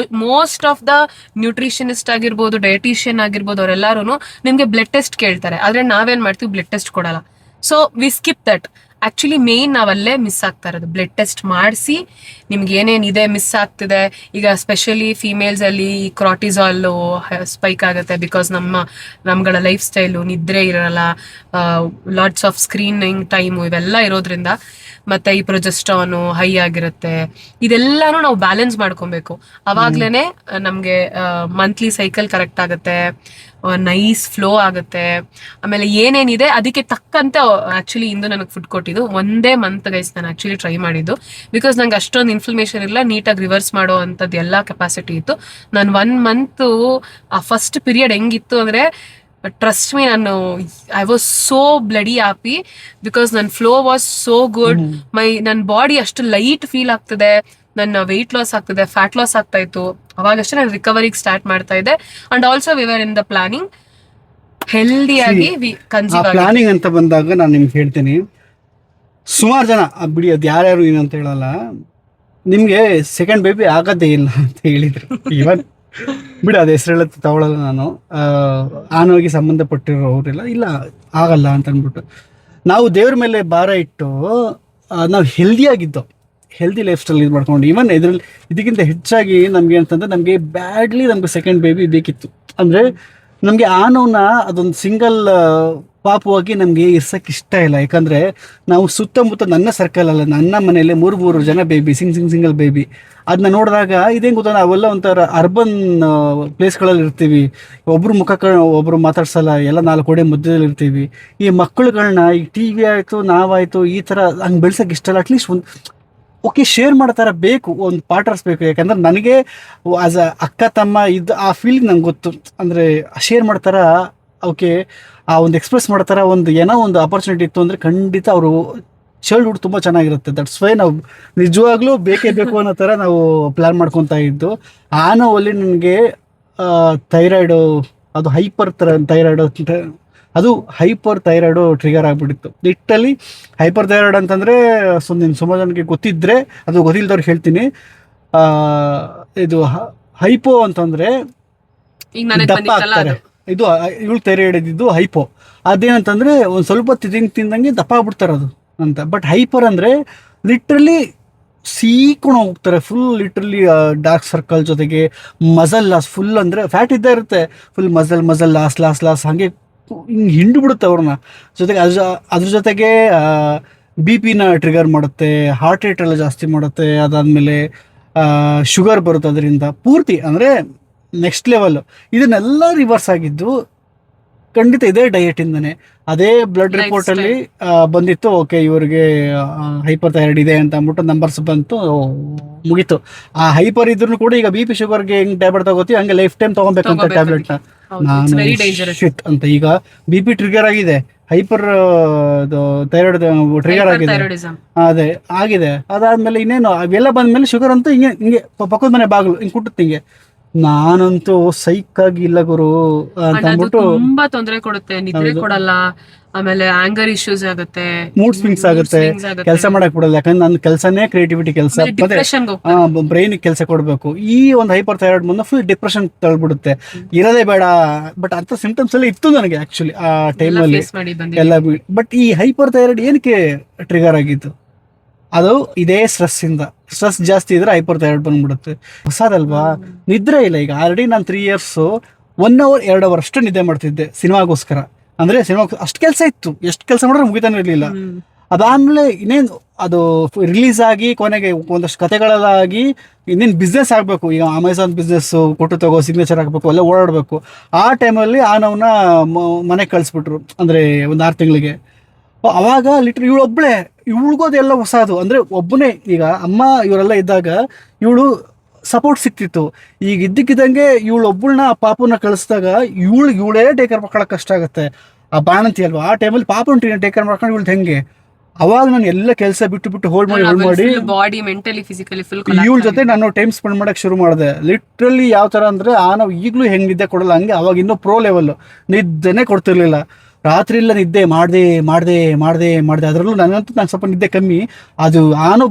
ಮೋಸ್ಟ್ ಆಫ್ ದ ನ್ಯೂಟ್ರಿಷನಿಸ್ಟ್ ಆಗಿರ್ಬೋದು, ಡಯಟಿಷಿಯನ್ ಆಗಿರ್ಬೋದು, ಅವರೆಲ್ಲಾರು ನಿಮ್ಗೆ ಬ್ಲಡ್ ಟೆಸ್ಟ್ ಕೇಳ್ತಾರೆ. ಆದ್ರೆ ನಾವೇನ್ ಮಾಡ್ತೀವಿ, ಬ್ಲಡ್ ಟೆಸ್ಟ್ ಕೊಡಲ್ಲ. So we skip that. Actually main ನಾವಲ್ಲೇ ಮಿಸ್ ಆಗ್ತಾ ಇರೋದು. ಬ್ಲಡ್ ಟೆಸ್ಟ್ ಮಾಡಿಸಿ ನಿಮ್ಗೆ ಏನೇನಿದೆ ಮಿಸ್ ಆಗ್ತಿದೆ. ಈಗ ಸ್ಪೆಷಲಿ ಫಿಮೇಲ್ಸ್ ಅಲ್ಲಿ ಕ್ರಾಟಿಸಾಲ್ ಸ್ಪೈಕ್ ಆಗುತ್ತೆ, ಬಿಕಾಸ್ ನಮ್ಗಳ ಲೈಫ್ ಸ್ಟೈಲು, ನಿದ್ರೆ ಇರಲ್ಲ, ಲಾಟ್ಸ್ ಆಫ್ ಸ್ಕ್ರೀನಿಂಗ್ ಟೈಮು ಇವೆಲ್ಲ ಇರೋದ್ರಿಂದ, ಮತ್ತೆ ಈ ಪ್ರೊಜೆಸ್ಟ್ರಾನು ಹೈ ಆಗಿರುತ್ತೆ. ಇದೆಲ್ಲಾನು ನಾವು ಬ್ಯಾಲೆನ್ಸ್ ಮಾಡ್ಕೊಬೇಕು. ಅವಾಗ್ಲೇನೆ ನಮ್ಗೆ ಮಂತ್ಲಿ ಸೈಕಲ್ ಕರೆಕ್ಟ್ ಆಗುತ್ತೆ, ನೈಸ್ ಫ್ಲೋ ಆಗುತ್ತೆ. ಆಮೇಲೆ ಏನೇನಿದೆ ಅದಕ್ಕೆ ತಕ್ಕಂತೆ ಆಕ್ಚುಲಿ ಇಂದು ನನಗೆ ಫುಡ್ ಕೊಟ್ಟಿದ್ದು. ಒಂದೇ ಮಂತ್ ಗೈಸ್ ನಾನು ಆಕ್ಚುಲಿ ಟ್ರೈ ಮಾಡಿದ್ದು, ಬಿಕಾಸ್ ನಂಗೆ ಅಷ್ಟೊಂದು ಇನ್ಫ್ಲಮೇಷನ್ ಇಲ್ಲ, ನೀಟಾಗಿ ರಿವರ್ಸ್ ಮಾಡೋ ಅಂಥದ್ದು ಎಲ್ಲ ಕೆಪಾಸಿಟಿ ಇತ್ತು. ನಾನು 1 ಮಂತ್ ಆ ಫಸ್ಟ್ ಪೀರಿಯಡ್ ಹೆಂಗಿತ್ತು ಅಂದ್ರೆ, ಟ್ರಸ್ಟ್ ಮೀ, ನಾನು I was so bloody happy, because ನನ್ನ ಫ್ಲೋ ವಾಸ್ ಸೋ ಗುಡ್. ನನ್ನ ಬಾಡಿ ಅಷ್ಟು ಲೈಟ್ ಫೀಲ್ ಆಗ್ತದೆ, ನನ್ನ ವೆಯ್ಟ್ ಲಾಸ್ ಆಗ್ತದೆ, ಫ್ಯಾಟ್ ಲಾಸ್ ಆಗ್ತಾ ಇತ್ತು. ಅವಾಗಷ್ಟೇ ನಾನು ರಿಕವರಿಗೆ ಸ್ಟಾರ್ಟ್ ಮಾಡ್ತಾ ಇದ್ದೆ. And also we were in the planning ಹೆಲ್ದಿಯಾಗಿ ಕನ್ಸೀವ್ ಆಗಿ. ಪ್ಲಾನಿಂಗ್ ಅಂತ ಬಂದಾಗ ನಾನು ನಿಮ್ಗೆ ಹೇಳ್ತೀನಿ, ಸುಮಾರು ಜನ ಬಿಡಿ, ಅದು ಯಾರ್ಯಾರು ಏನಂತ ಹೇಳಲ್ಲ, ನಿಮ್ಗೆ ಸೆಕೆಂಡ್ ಬೇಬಿ ಆಗೋದೇ ಇಲ್ಲ ಅಂತ ಹೇಳಿದ್ರು. ಇವನ್ ಬಿಡಿ, ಅದು ಹೆಸರೆಲ್ಲ ತಗೊಳ್ಳಲ್ಲ ನಾನು. ಆನೋಗಿ ಸಂಬಂಧಪಟ್ಟಿರೋ ಅವರೆಲ್ಲ ಇಲ್ಲ ಆಗಲ್ಲ ಅಂತ ಅಂದ್ಬಿಟ್ಟು, ನಾವು ದೇವ್ರ ಮೇಲೆ ಭಾರ ಇಟ್ಟು ನಾವು ಹೆಲ್ದಿ ಲೈಫ್ ಸ್ಟೈಲ್ ಇದು ಮಾಡ್ಕೊಂಡು, ಇವನ್ ಇದಕ್ಕಿಂತ ಹೆಚ್ಚಾಗಿ ನಮ್ಗೆ ಅಂತಂದ್ರೆ ನಮಗೆ ಬ್ಯಾಡ್ಲಿ ನಮ್ಗೆ ಸೆಕೆಂಡ್ ಬೇಬಿ ಬೇಕಿತ್ತು. ಅಂದ್ರೆ ನಮಗೆ ಆನೋನ ಅದೊಂದು ಸಿಂಗಲ್ ಪಾಪವಾಗಿ ನಮಗೆ ಇರ್ಸಕ್ಕೆ ಇಷ್ಟ ಇಲ್ಲ. ಯಾಕಂದ್ರೆ ನಾವು ಸುತ್ತಮುತ್ತ ನನ್ನ ಸರ್ಕಲ್ ಅಲ್ಲ, ನನ್ನ ಮನೆಯಲ್ಲಿ 3 ಜನ ಬೇಬಿ, ಸಿಂಗಲ್ ಬೇಬಿ. ಅದನ್ನ ನೋಡಿದಾಗ ಇದೇನು ಗೊತ್ತಾ, ನಾವೆಲ್ಲ ಒಂಥರ ಅರ್ಬನ್ ಪ್ಲೇಸ್ಗಳಲ್ಲಿ ಇರ್ತೀವಿ, ಒಬ್ರು ಮಾತಾಡ್ಸಲ್ಲ, ಎಲ್ಲ 4 ಗೋಡೆ ಮಧ್ಯದಲ್ಲಿ ಇರ್ತೀವಿ. ಈ ಮಕ್ಕಳುಗಳನ್ನ ಈ TV ಆಯಿತು, ನಾವಾಯಿತು, ಈ ಥರ ಹಂಗೆ ಬೆಳ್ಸೋಕೆ ಇಷ್ಟ ಇಲ್ಲ. ಅಟ್ಲೀಸ್ಟ್ ಒಂದು ಓಕೆ ಶೇರ್ ಮಾಡ್ತಾರ ಬೇಕು, ಒಂದು ಪಾರ್ಟ್ನರ್ಸ್ ಬೇಕು. ಯಾಕಂದ್ರೆ ನನಗೆ ಆಸ್ ಅ ಅಕ್ಕ ತಮ್ಮ ಆ ಫೀಲಿಂಗ್ ನಂಗೆ ಗೊತ್ತು. ಅಂದರೆ ಶೇರ್ ಮಾಡ್ತಾರ, ಓಕೆ ಆ ಒಂದು ಎಕ್ಸ್ಪ್ರೆಸ್ ಮಾಡ್ತಾರ, ಏನೋ ಒಂದು ಆಪರ್ಚುನಿಟಿ ಇತ್ತು ಅಂದರೆ ಖಂಡಿತ ಅವರು ಚೈಲ್ಡ್ಹುಡ್ ತುಂಬ ಚೆನ್ನಾಗಿರುತ್ತೆ. ದಟ್ಸ್ ವೈ ನಾವು ನಿಜವಾಗ್ಲೂ ಬೇಕೇ ಬೇಕು ಅನ್ನೋ ಥರ ನಾವು ಪ್ಲ್ಯಾನ್ ಮಾಡ್ಕೊತಾ ಇದ್ದು. ಆ ನೋವಲ್ಲಿ ನನಗೆ ಥೈರಾಯ್ಡು, ಅದು ಹೈಪರ್ ಥೈರಾಯ್ಡು ಟ್ರಿಗರ್ ಆಗಿಬಿಟ್ಟಿತ್ತು. ಲಿಟ್ಟಲ್ಲಿ ಹೈಪರ್ ಥೈರಾಯ್ಡ್ ಅಂತಂದರೆ ಸುಮಾರು ಜನಕ್ಕೆ ಗೊತ್ತಿದ್ದರೆ, ಅದು ಗೊತ್ತಿಲ್ಲದವ್ರಿಗೆ ಹೇಳ್ತೀನಿ. ಇದು ಹೈಪೋ ಅಂತಂದರೆ ದಪ್ಪ ಆಗ್ತಾರೆ. ಇದು ಇವಳು ಥೈರಾಯ್ಡ್ ಇದ್ದಿದ್ದು ಹೈಪೋ. ಅದೇನಂತಂದರೆ ಒಂದು ಸ್ವಲ್ಪ ತಿಂದಂಗೆ ದಪ್ಪ ಆಗ್ಬಿಡ್ತಾರೆ ಅದು ಅಂತ. ಬಟ್ ಹೈಪರ್ ಅಂದರೆ ಲಿಟ್ರಲಿ ಸೀಕೊಂಡು ಹೋಗ್ತಾರೆ ಫುಲ್, ಲಿಟ್ರಲಿ ಡಾರ್ಕ್ ಸರ್ಕಲ್ ಜೊತೆಗೆ ಮಸಲ್ ಲಾಸ್ ಫುಲ್. ಅಂದರೆ ಫ್ಯಾಟ್ ಇದ್ದೇ ಇರುತ್ತೆ, ಫುಲ್ ಮಸಲ್ ಲಾಸ್ ಹಾಗೆ ಹಿಂಗೆ ಹಿಂಡ್ಬಿಡುತ್ತೆ ಅವ್ರನ್ನ. ಜೊತೆಗೆ ಅದ್ರ ಜೊತೆಗೆ BP ಟ್ರಿಗರ್ ಮಾಡುತ್ತೆ, ಹಾರ್ಟ್ ರೇಟ್ ಎಲ್ಲ ಜಾಸ್ತಿ ಮಾಡುತ್ತೆ. ಅದಾದಮೇಲೆ ಶುಗರ್ ಬರುತ್ತೆ ಅದರಿಂದ ಪೂರ್ತಿ, ಅಂದರೆ ನೆಕ್ಸ್ಟ್ ಲೆವೆಲ್. ಇದನ್ನೆಲ್ಲ ರಿವರ್ಸ್ ಆಗಿದ್ದು ಖಂಡಿತ ಇದೇ ಡಯಟಿಂದನೇ. ಅದೇ ಬ್ಲಡ್ ರಿಪೋರ್ಟಲ್ಲಿ ಬಂದಿತ್ತು, ಓಕೆ ಇವರಿಗೆ ಹೈಪರ್ ಥೈರಾಯ್ಡ್ ಇದೆ ಅಂತ ಅಂದ್ಬಿಟ್ಟು ನಂಬರ್ಸ್ ಬಂತು, ಮುಗೀತು. ಆ ಹೈಪರ್ ಇದ್ರೂ ಕೂಡ ಈಗ BP ಶುಗರ್ಗೆ ಹೆಂಗೆ ಟ್ಯಾಬ್ಲೆಟ್ ತಗೋತೀವಿ ಹಂಗೆ ಲೈಫ್ ಟೈಮ್ ತಗೊಬೇಕಂತ ಟ್ಯಾಬ್ಲೆಟ್ನ. ನಾನು ಶಿಟ್ ಅಂತ ಈಗ BP ಟ್ರಿಗರ್ ಆಗಿದೆ, ಹೈಪರ್ ಥೈರಾಯ್ಡ್ ಟ್ರಿಗರ್ ಆಗಿದೆ, ಅದೇ ಆಗಿದೆ. ಅದಾದ್ಮೇಲೆ ಇನ್ನೇನು ಅವೆಲ್ಲ ಬಂದ್ಮೇಲೆ ಶುಗರ್ ಅಂತೂ ಹಿಂಗೆ ಪಕ್ಕದ ಮನೆ ಬಾಗಿಲು ಹಿಂಗೆ ಕುಟ್ಟುತ್ತೆ ಹಿಂಗೆ. ನಾನಂತೂ ಸೈಕ್ ಆಗಿ ಇಲ್ಲ ಗುರು ಅಂತ ಅಂದ್ಬಿಟ್ಟು ತುಂಬಾ ತೊಂದರೆ ಕೊಡುತ್ತೆ, ನಿದ್ರೆ ಕೊಡಲ್ಲ, ಆಮೇಲೆ ಆಂಗರ್ ಇಶ್ಯೂಸ್ ಆಗುತ್ತೆ, ಮೂಡ್ ಸ್ವಿಂಗ್ಸ್ ಆಗುತ್ತೆ, ಕೆಲಸ ಮಾಡಕ್ ಬಿಡಲ್ಲ. ಯಾಕಂದ್ರೆ ನನ್ನ ಕೆಲಸನೇ ಕ್ರಿಯೇಟಿವಿಟಿ ಕೆಲಸ, ಮತ್ತೆ ಬ್ರೈನ್ ಕೆಲಸ ಕೊಡ್ಬೇಕು. ಈ ಒಂದು ಹೈಪರ್ ಥೈರಾಯ್ಡ್ ಮುಂದೆ ಫುಲ್ ಡಿಪ್ರೆಷನ್ ತಳ್ಬಿಡುತ್ತೆ, ಇರೋದೇ ಬೇಡ. ಬಟ್ ಅಂತ ಸಿಂಪ್ಟಮ್ಸ್ ಎಲ್ಲ ಇತ್ತು ನನಗೆ ಆಕ್ಚುಲಿ ಆ ಟೈಮಲ್ಲಿ ಎಲ್ಲ. ಬಟ್ ಈ ಹೈಪರ್ ಥೈರಾಯ್ಡ್ ಏನಕ್ಕೆ ಟ್ರಿಗರ್ ಆಗಿತ್ತು, ಅದು ಇದೇ ಸ್ಟ್ರೆಸ್ ಜಾಸ್ತಿ ಇದ್ರೆ ಹೈಪರ್ ಥೈರಾಯ್ಡ್ ಬಂದ್ಬಿಡುತ್ತೆ. ಹೊಸದಲ್ವಾ, ನಿದ್ರೆ ಇಲ್ಲ. ಈಗ ಆಲ್ರೆಡಿ ನಾನು 3 years 1 hour 2 hour ಅಷ್ಟು ನಿದ್ದೆ ಮಾಡ್ತಿದ್ದೆ ಸಿನಿಮಾಗೋಸ್ಕರ. ಅಂದರೆ ಸಿನಿಮಾ ಅಷ್ಟು ಕೆಲಸ ಇತ್ತು, ಎಷ್ಟು ಕೆಲಸ ಮಾಡಿದ್ರೆ ಮುಗಿತಾನೆ ಇರಲಿಲ್ಲ. ಅದಾದಮೇಲೆ ಇನ್ನೇನು ಅದು ರಿಲೀಸ್ ಆಗಿ ಕೊನೆಗೆ ಒಂದಷ್ಟು ಕತೆಗಳಾಗಿ ಇನ್ನೇನು ಬಿಸ್ನೆಸ್ ಆಗಬೇಕು. ಈಗ ಅಮೆಝಾನ್ ಬಿಸ್ನೆಸ್ಸು ಕೊಟ್ಟು ತಗೋ ಸಿಗ್ನೇಚರ್ ಹಾಕಬೇಕು, ಎಲ್ಲ ಓಡಾಡಬೇಕು. ಆ ಟೈಮಲ್ಲಿ ನೋವನ್ನ ಮನೆಗೆ ಕಳಿಸ್ಬಿಟ್ರು, ಅಂದರೆ ಒಂದು 6 ತಿಂಗಳಿಗೆ. ಅವಾಗ ಲಿಟ್ರ್ ಇವಳೊಬ್ಬಳೇ, ಇವಳಿಗೋದೆಲ್ಲ ಹೊಸದು. ಅಂದರೆ ಒಬ್ಬನೇ, ಈಗ ಅಮ್ಮ ಇವರೆಲ್ಲ ಇದ್ದಾಗ ಇವಳು ಸಪೋರ್ಟ್ ಸಿಕ್ತಿತ್ತು. ಈಗ ಇದ್ದಕ್ಕಿದ್ದಂಗೆ ಇವಳೊಬ್ಬಳನ್ನ ಪಾಪನ ಕಳಿಸಿದಾಗ ಇವಳೇ ಟೇಕ್ ಕೇರ್ ಮಾಡ್ಕೊಳ್ಳೋಕೆ ಕಷ್ಟ ಆಗುತ್ತೆ. ಆ ಬಾಣಂತಿ ಅಲ್ವಾ, ಆ ಟೈಮಲ್ಲಿ ಪಾಪನ ಟೇಕ್ ಕೇರ್ ಮಾಡ್ಕೊಂಡು ಇವಳು ಹೆಂಗೆ. ಅವಾಗ ನಾನು ಎಲ್ಲ ಕೆಲಸ ಬಿಟ್ಟು ಹೋಲ್ಡ್ ಮಾಡಿ ಬಾಡಿ ಮೆಂಟಲಿ ಫಿಸಿಕಲಿ ಫುಲ್ ಇವಳ ಜೊತೆ ನಾನು ಟೈಮ್ ಸ್ಪೆಂಡ್ ಮಾಡಕ್ಕೆ ಶುರು ಮಾಡಿದೆ. ಲಿಟ್ರಲಿ ಯಾವ ಥರ ಅಂದರೆ ನಾವು ಈಗಲೂ ಹೆಂಗೆ ನಿದ್ದೆ ಕೊಡಲ್ಲ ಹಂಗೆ ಅವಾಗ ಇನ್ನೂ ಪ್ರೋ ಲೆವೆಲ್ಲು ನಿದ್ದೆನೇ ಕೊಡ್ತಿರ್ಲಿಲ್ಲ. ರಾತ್ರಿ ಎಲ್ಲ ನಿದ್ದೆ ಮಾಡಿದೆ. ಅದರಲ್ಲೂ ನನಗಂತೂ ನಾನು ಸ್ವಲ್ಪ ನಿದ್ದೆ ಕಮ್ಮಿ. ಅದು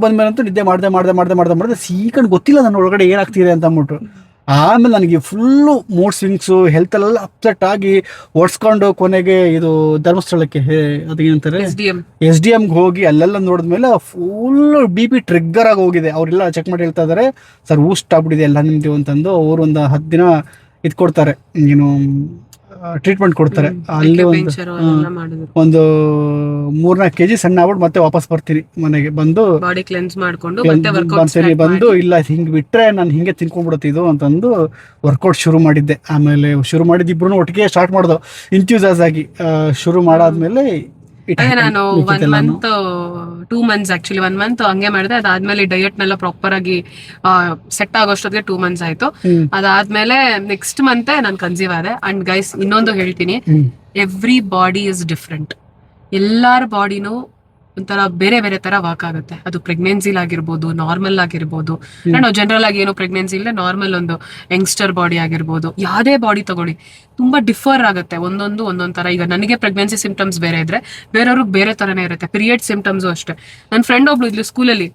ಬಂದ್ಮೇಲಂತೂ ನಿದ್ದೆ ಮಾಡಿದೆ ಸೀಕಂಡು ಗೊತ್ತಿಲ್ಲ ನನ್ನ ಒಳಗಡೆ ಏನಾಗ್ತಿದೆ ಅಂತ ಅಂದ್ಬಿಟ್ಟು. ಆಮೇಲೆ ನನಗೆ ಫುಲ್ಲು ಮೂಡ್ ಸ್ವಿಂಗ್ಸು, ಹೆಲ್ತಲ್ಲೆಲ್ಲ ಅಪ್ಸೆಟ್ ಆಗಿ ಓಡಿಸ್ಕೊಂಡು ಕೊನೆಗೆ ಇದು ಧರ್ಮಸ್ಥಳಕ್ಕೆ ಅದೇನಂತಾರೆ SDMಗೆ ಹೋಗಿ ಅಲ್ಲೆಲ್ಲ ನೋಡಿದ್ಮೇಲೆ ಫುಲ್ಲು BP ಟ್ರಿಗ್ಗರ್ ಆಗಿ ಹೋಗಿದೆ. ಅವರೆಲ್ಲ ಚೆಕ್ ಮಾಡಿ ಹೇಳ್ತಾ ಇದ್ದಾರೆ, ಸರ್ ಊಸ್ಟ್ ಆಗ್ಬಿಟ್ಟಿದೆ ಎಲ್ಲ ನಿಮ್ಮದು ಅಂತಂದು. ಅವರು ಒಂದು 10 ದಿನ ಇದು ಕೊಡ್ತಾರೆ, ಏನು ಟ್ರೀಟ್ಮೆಂಟ್ ಕೊಡ್ತಾರೆ. ಅಲ್ಲಿ ಒಂದು 3-4 kg ಸಣ್ಣ ಆಗ್ಬಿಟ್ಟು ಮತ್ತೆ ವಾಪಸ್ ಬರ್ತೀನಿ ಮನೆಗೆ ಬಂದು ಬಾಡಿ ಕ್ಲೆನ್ಸ್ ಮಾಡ್ಕೊಂಡು ಬಂದು ಇಲ್ಲ ಹಿಂಗೆ ಬಿಟ್ರೆ ನಾನು ಹಿಂಗೆ ತಿನ್ಕೊಂಡ್ಬಿಡುತ್ತೆ ಇದು ಅಂತಂದು ವರ್ಕೌಟ್ ಶುರು ಮಾಡಿದ್ದೆ. ಆಮೇಲೆ ಶುರು ಮಾಡಿದ್ದು ಇಬ್ರು ಒಟ್ಟಿಗೆ ಸ್ಟಾರ್ಟ್ ಮಾಡ್ದೋ ಇಂಟ್ಯೂಸಸ್ ಆಗಿ. ಶುರು ಮಾಡಾದ್ಮೇಲೆ ನಾನು 1 month 2 months ಆಕ್ಚುಲಿ 1 month ಹಂಗೆ ಮಾಡಿದೆ. ಅದಾದ್ಮೇಲೆ ಡಯಟ್ ನೆಲ್ಲ ಪ್ರಾಪರ್ ಆಗಿ ಸೆಟ್ ಆಗೋಷ್ಟೊತ್ತಿಗೆ 2 months ಆಯ್ತು. ಅದಾದ್ಮೇಲೆ ನೆಕ್ಸ್ಟ್ ಮಂತ್ ನಾನು ಕನ್ಸೀವ್ ಆದೆ. ಅಂಡ್ ಗೈಸ್ ಇನ್ನೊಂದು ಹೇಳ್ತೀನಿ, ಎವ್ರಿ ಬಾಡಿ ಇಸ್ ಡಿಫ್ರೆಂಟ್. ಎಲ್ಲಾರ ಬಾಡಿನೂ ಒಂಥರ ಬೇರೆ ಬೇರೆ ತರ ವರ್ಕ್ ಆಗುತ್ತೆ. ಅದು ಪ್ರೆಗ್ನೆನ್ಸಿಲ್ ಆಗಿರ್ಬೋದು, ನಾರ್ಮಲ್ ಆಗಿರ್ಬೋದು. ನಾವು ಜನರಲ್ ಆಗಿ ಏನೋ ಪ್ರೆಗ್ನೆನ್ಸಿ ಇಲ್ಲ, ನಾರ್ಮಲ್ ಒಂದು ಯಂಗ್ಸ್ಟರ್ ಬಾಡಿ ಆಗಿರ್ಬೋದು, ಯಾವುದೇ ಬಾಡಿ ತಗೊಳ್ಳಿ ತುಂಬಾ ಡಿಫರ್ ಆಗುತ್ತೆ. ಒಂದೊಂದು ತರ. ಈಗ ನನಗೆ ಪ್ರೆಗ್ನೆನ್ಸಿ ಸಿಂಪ್ಟಮ್ಸ್ ಬೇರೆ ಇದ್ರೆ ಬೇರೆಯವ್ರಿಗೆ ಬೇರೆ ತರನೇ ಇರುತ್ತೆ. ಪೀರಿಯಡ್ ಸಿಂಪ್ಟಮ್ಸು ಅಷ್ಟೇ. ನನ್ನ ಫ್ರೆಂಡ್ ಒಬ್ಳು ಇದ್ಲು ಸ್ಕೂಲಲ್ಲಿ,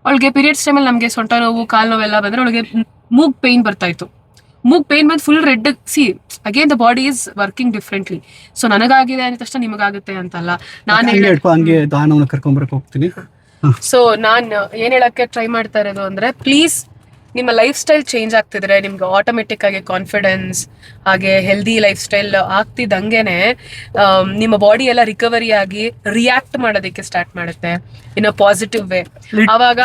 ಅವಳಿಗೆ ಪೀರಿಯಡ್ಸ್ ಟೈಮಲ್ಲಿ ನಮಗೆ ಸೊಂಟ ನೋವು, ಕಾಲು ನೋವೆಲ್ಲ ಬಂದ್ರೆ ಅವಳಿಗೆ ಮೂಗ್ ಪೇನ್ ಬರ್ತಾ ಇತ್ತು. ಮೂಗ್ ಪೇನ್ ಬಂದು full red. Again the body is working differently. So ನನಗಾಗಿದೆ ಅಂದ ತಕ್ಷಣ ನಿಮಗಾಗುತ್ತೆ ಅಂತಲ್ಲ. ನಾನು ಕರ್ಕೊಂಡ್ಬರಕ್ ಹೋಗ್ತೀನಿ. ಸೊ ನಾನು ಏನ್ ಹೇಳಕ್ಕೆ ಟ್ರೈ ಮಾಡ್ತಾ ಇರೋದು ಅಂದ್ರೆ, ಪ್ಲೀಸ್ ನಿಮ್ಮ ಲೈಫ್ ಸ್ಟೈಲ್ ಚೇಂಜ್ ಆಗ್ತಿದ್ರೆ ನಿಮ್ಗೆ ಆಟೋಮೆಟಿಕ್ ಆಗಿ ಕಾನ್ಫಿಡೆನ್ಸ್ ಹಾಗೆ ಹೆಲ್ದಿ ಲೈಫ್ ಸ್ಟೈಲ್ ಆಗ್ತಿದ್ದಂಗೆನೆ ನಿಮ್ಮ ಬಾಡಿ ಎಲ್ಲ ರಿಕವರಿ ಆಗಿ ರಿಯಾಕ್ಟ್ ಮಾಡೋದಕ್ಕೆ ಸ್ಟಾರ್ಟ್ ಮಾಡುತ್ತೆ ಇನ್ ಅ ಪಾಸಿಟಿವ್ ವೇ. ಅವಾಗ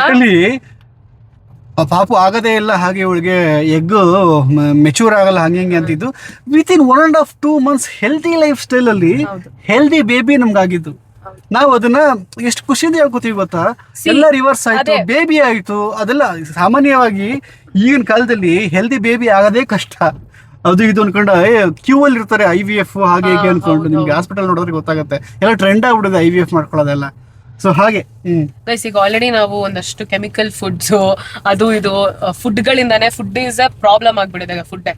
ಪಾಪು ಆಗದೇ ಇಲ್ಲ, ಹಾಗೆ ಇವಳಿಗೆ ಎಗ್ ಮೆಚೂರ್ ಆಗಲ್ಲ ಹಂಗೆ ಅಂತಿದ್ದು. Within 1.5-2 months healthy life style ಅಲ್ಲಿ ಹೆಲ್ದಿ ಬೇಬಿ ನಮ್ಗಾಗಿದ್ದು. ನಾವು ಅದನ್ನ ಎಷ್ಟು ಖುಷಿಯಿಂದ ಹೇಳ್ಕೊತೀವಿ ಗೊತ್ತಾ. ಎಲ್ಲ ರಿವರ್ಸ್ ಆಯ್ತು, ಬೇಬಿ ಆಯ್ತು. ಅದೆಲ್ಲ ಸಾಮಾನ್ಯವಾಗಿ ಈಗಿನ ಕಾಲದಲ್ಲಿ ಹೆಲ್ದಿ ಬೇಬಿ ಆಗೋದೇ ಕಷ್ಟ. ಅದು ಇದು ಅನ್ಕೊಂಡು ಕ್ಯೂ ಅಲ್ಲಿ ಇರ್ತಾರೆ IVF ಹಾಗೆ ಹೀಗೆ ಅನ್ಕೊಂಡು. ನಿಮ್ಗೆ ಹಾಸ್ಪಿಟಲ್ ನೋಡಿದ್ರೆ ಗೊತ್ತಾಗುತ್ತೆ, ಎಲ್ಲ ಟ್ರೆಂಡ್ ಆಗ್ಬಿಡಿದೆ IVF ಮಾಡ್ಕೊಳ್ಳೋದೆಲ್ಲ. ಸೊ ಹಾಗೆ ಗೈಸ್ ಈಗ ಆಲ್ರೆಡಿ ನಾವು ಒಂದಷ್ಟು ಕೆಮಿಕಲ್ ಫುಡ್ಸ್ ಅದು ಇದು ಫುಡ್ಗಳಿಂದಾನೆ ಫುಡ್ ಇಸ್ ಅ ಪ್ರಾಬ್ಲಮ್ ಆಗ್ಬಿಡಿದೆ ಫುಡ್.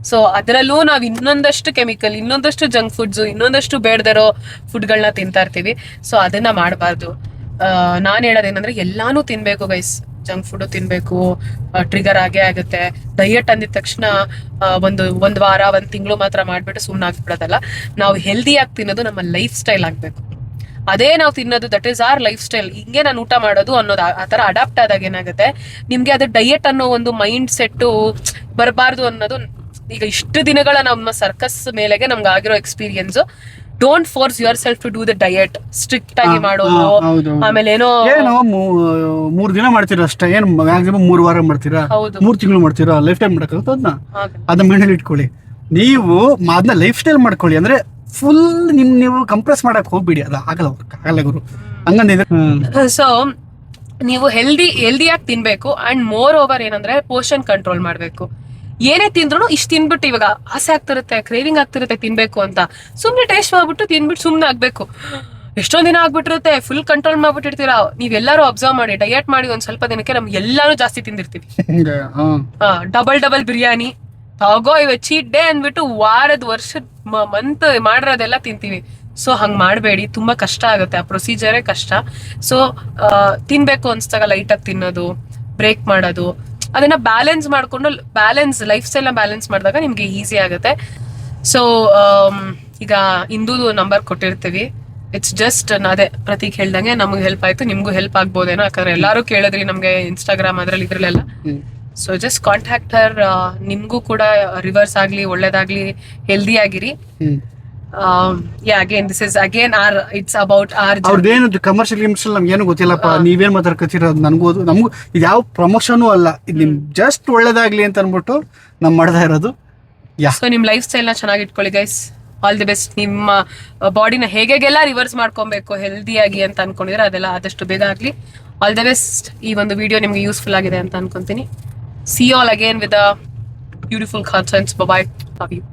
ಸೊ ಅದರಲ್ಲೂ ನಾವು ಇನ್ನೊಂದಷ್ಟು ಕೆಮಿಕಲ್, ಇನ್ನೊಂದಷ್ಟು ಜಂಕ್ ಫುಡ್ಸ್, ಇನ್ನೊಂದಷ್ಟು ಬೇಡದಿರೋ ಫುಡ್ಗಳನ್ನ ತಿಂತಾ ಇರ್ತೀವಿ. ಸೊ ಅದನ್ನ ಮಾಡಬಾರ್ದು. ನಾನು ಹೇಳೋದೇನಂದ್ರೆ ಎಲ್ಲಾನು ತಿನ್ಬೇಕು ಗೈಸ್. ಜಂಕ್ ಫುಡ್ ತಿನ್ಬೇಕು, ಟ್ರಿಗರ್ ಆಗೇ ಆಗುತ್ತೆ. ಡಯಟ್ ಅಂದಿದ ತಕ್ಷಣ ಒಂದು ವಾರ 1 ತಿಂಗಳು ಮಾತ್ರ ಮಾಡ್ಬಿಟ್ಟು ಸುಮ್ಮನೆ ಆಗ್ಬಿಡೋದಲ್ಲ. ನಾವು ಹೆಲ್ದಿಯಾಗಿ ತಿನ್ನೋದು ನಮ್ಮ ಲೈಫ್ ಸ್ಟೈಲ್ ಆಗ್ಬೇಕು. ಅದೇ ನಾವು ತಿನ್ನೋದು that is our lifestyle. ಹಿಂಗೆ ನಾನು ಊಟ ಮಾಡೋದು ಅನ್ನೋದು ಆ ಥರ ಅಡಾಪ್ಟ್ ಆದಾಗ ಏನಾಗುತ್ತೆ, ನಿಮ್ಗೆ ಅದು ಡಯಟ್ ಅನ್ನೋ ಒಂದು ಮೈಂಡ್ ಸೆಟ್ಟು ಬರಬಾರ್ದು ಅನ್ನೋದು. ಈಗ ಇಷ್ಟು ದಿನಗಳ ನಮ್ಮ ಸರ್ಕಸ್ ಮೇಲೆಗೆ ನಮ್ಗೆ ಆಗಿರೋ experience. Don't force yourself to do the diet. Strict ಆಗಿ ಮಾಡೋದು, ಆಮೇಲೆ ಏನೋ 3 ದಿನ ಮಾಡ್ತೀರಾ ಅಷ್ಟೇ, ಏನು ಮ್ಯಾಕ್ಸಿಮಮ್ 3 ವಾರ ಮಾಡ್ತೀರಾ, 3 ತಿಂಗಳು ಮಾಡ್ತೀರಾ, ಲೈಫ್ ಟೈಮ್ ಮಾಡಕ್ಕೆ ಅದನ್ನ ಮನೇಲಿ ಇಟ್ಕೊಳ್ಳಿ. ನೀವು ಅದನ್ನ ಲೈಫ್ ಸ್ಟೈಲ್ ಮಾಡ್ಕೊಳ್ಳಿ. ಅಂದ್ರೆ ಫುಲ್ ನೀವು ಕಂಪ್ರೆಸ್ ಮಾಡಕ್ ಹೋಗ್ಬಿಡಿ, ಅದು ಆಗಲ್ಲ ಗುರು ಹಂಗಂದಿದ್ರೆ. ಸೊ ನೀವು ಹೆಲ್ದಿಯಾಗಿ ತಿನ್ಬೇಕು. ಅಂಡ್ ಮೋರ್ ಓವರ್ ಏನಂದ್ರೆ ಪೋರ್ಷನ್ ಕಂಟ್ರೋಲ್ ಮಾಡ್ಬೇಕು. ಏನೇ ತಿಂದ್ರು ಇಷ್ಟು ತಿನ್ಬಿಟ್ಟು, ಇವಾಗ ಆಸೆ ಆಗ್ತಿರುತ್ತೆ, ಕ್ರೇವಿಂಗ್ ಆಗ್ತಿರುತ್ತೆ ತಿನ್ಬೇಕು ಅಂತ, ಸುಮ್ನೆ ಟೇಸ್ಟ್ ಮಾಡ್ಬಿಟ್ಟು ತಿನ್ಬಿಟ್ಟು ಸುಮ್ನೆ ಆಗ್ಬೇಕು. ಎಷ್ಟೊಂದ್ ದಿನ ಆಗ್ಬಿಟ್ಟಿರುತ್ತೆ, ಫುಲ್ ಕಂಟ್ರೋಲ್ ಮಾಡ್ಬಿಟ್ಟಿರ್ತೀರಾ. ನೀವೆಲ್ಲರೂ ಅಬ್ಸರ್ವ್ ಮಾಡಿ, ಡಯಟ್ ಮಾಡಿ ಒಂದ್ ಸ್ವಲ್ಪ ದಿನಕ್ಕೆ ನಮ್ಗೆ ಎಲ್ಲಾನು ಜಾಸ್ತಿ ತಿಂದಿರ್ತೀವಿ. ಡಬಲ್ ಬಿರಿಯಾನಿ ತಗೋ, ಇವ ಚೀಟ್ ಡೇ ಅಂದ್ಬಿಟ್ಟು ವರ್ಷದ ಮಂತ್ ಮಾಡಿರೋದೆಲ್ಲ ತಿಂತೀವಿ. ಸೊ ಹಂಗ್ ಮಾಡಬೇಡಿ, ತುಂಬಾ ಕಷ್ಟ ಆಗುತ್ತೆ. ಆ ಪ್ರೊಸೀಜರೇ ಕಷ್ಟ. ಸೊ ತಿನ್ಬೇಕು ಅನ್ಸ್ದಾಗ ಲೈಟಾಗಿ ತಿನ್ನೋದು, ಬ್ರೇಕ್ ಮಾಡೋದು, ಅದನ್ನ ಬ್ಯಾಲೆನ್ಸ್ ಮಾಡ್ಕೊಂಡು ಲೈಫ್ ಸ್ಟೈಲ್ ನ ಬ್ಯಾಲೆನ್ಸ್ ಮಾಡಿದಾಗ ನಿಮ್ಗೆ ಈಸಿ ಆಗುತ್ತೆ. ಸೊ ಈಗ ಇಂದು ನಂಬರ್ ಕೊಟ್ಟಿರ್ತೀವಿ, ಇಟ್ಸ್ ಜಸ್ಟ್ ಅದೇ ಪ್ರತೀಕ್ ಹೇಳ್ದಂಗೆ ನಮ್ಗೆ ಹೆಲ್ಪ್ ಆಯ್ತು, ನಿಮ್ಗೂ ಹೆಲ್ಪ್ ಆಗ್ಬೋದೇನೋ, ಯಾಕಂದ್ರೆ ಎಲ್ಲಾರು ಕೇಳಿದ್ರಿ ನಮ್ಗೆ ಇನ್ಸ್ಟಾಗ್ರಾಮ್ ಅದ್ರಲ್ಲಿ ಇದ್ರಲ್ಲೆಲ್ಲ. So just contact her. ನಿಮ್ಗೂ ಕೂಡ ರಿವರ್ಸ್ ಆಗ್ಲಿ, ಒಳ್ಳೇದಾಗ್ಲಿ, ಹೆಲ್ದಿ ಆಗಿರಿ. Again this is again it's about ಅವ್ರದ್ದೇನು ಕಮರ್ಷಿಯಲ್ ಗಿಮರ್ಷಿಯಲ್ ನಮ್ಗೆ ಏನು ಗೊತ್ತಿಲ್ಲಪ್ಪ, ನೀವೇನ್ ಮಾತಾಡ್ಕೊತಿರೋದು ನಮಗೂ ಇದು ಯಾವ ಪ್ರಮೋಷನ್ ಅಲ್ಲ, ಇದು ನಿಮ್ ಜಸ್ಟ್ ಒಳ್ಳೇದಾಗ್ಲಿ ಅಂತ ಅನ್ಬಿಟ್ಟು ನಮ್ ಮಾಡ್ತಾ ಇರೋದು. ಸೊ ನಿಮ್ ಲೈಫ್ ಸ್ಟೈಲ್ ನ ಚೆನ್ನಾಗಿ ಇಟ್ಕೊಳ್ಳಿ ಗೈಸ್. All the best. ನಿಮ್ಮ ಬಾಡಿನ ಹೇಗೆಲ್ಲ ರಿವರ್ಸ್ ಮಾಡ್ಕೊಬೇಕು ಹೆಲ್ದಿಯಾಗಿ ಅಂತ ಅನ್ಕೊಂಡಿದ್ರೆ ಅದೆಲ್ಲ ಆದಷ್ಟು ಬೇಗ ಆಗ್ಲಿ. All the best. ಈ ಒಂದು ವಿಡಿಯೋ ನಿಮ್ಗೆ ಯೂಸ್ಫುಲ್ ಆಗಿದೆ ಅಂತ ಅನ್ಕೊಂತೀನಿ. See you all again with a beautiful content. Bye bye. Love you.